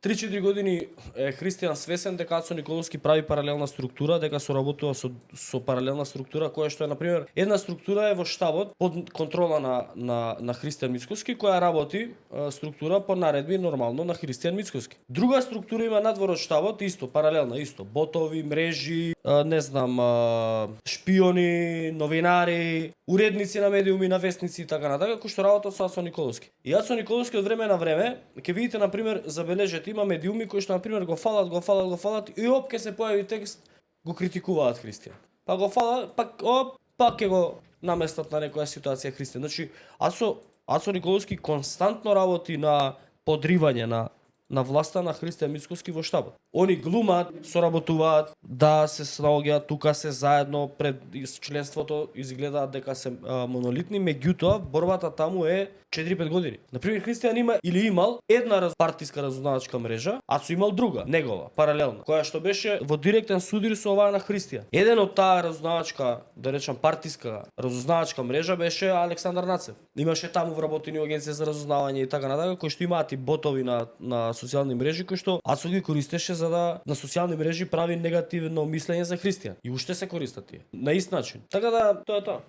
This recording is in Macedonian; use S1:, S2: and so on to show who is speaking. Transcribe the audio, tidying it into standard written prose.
S1: 3-4 години е Христијан свесен дека Ацо Николовски прави паралелна структура, дека соработува со паралелна структура која што е на пример една структура е во штабот под контрола на Христијан Мицкоски која работи структура по наредби нормално на Христијан Мицкоски. Друга структура има надвор од штабот исто паралелна исто ботови, мрежи, не знам, шпиони, новинари, уредници на медиуми, на вестници и така натака кои што работат со Ацо Николовски. И Ацо Николовски од време на време ќе видите на пример забележете има медиуми кои што на пример го фалат и опке се појави текст го критикуваат Христијан. Па го фалат, пак ќе го наместат на некоја ситуација Христијан. Значи Ацо Николовски константно работи на подривање на власта на Христијан Мицкоски во штабот. Они глумат, соработуваат, да се снаоѓаат тука се заедно пред членството, изгледаат дека се монолитни, меѓутоа борбата таму е 4-5 години. Например, Христијан има или имал една партиска разузнавачка мрежа, а со имал друга, негова, паралелна, која што беше во директен судир со оваа на Христијан. Еден од таа разузнавачка, да речам партиска разузнавачка мрежа беше Александар Нацев. Имаше таму вработени агенција за разузнавање и така натака, кои што имаат и ботови на социјални мрежи кои што Ацо ги користеше за да на социјални мрежи прави негативно мислење за Христијан. И уште се користат тие. На ист начин. Така да, тоа е тоа.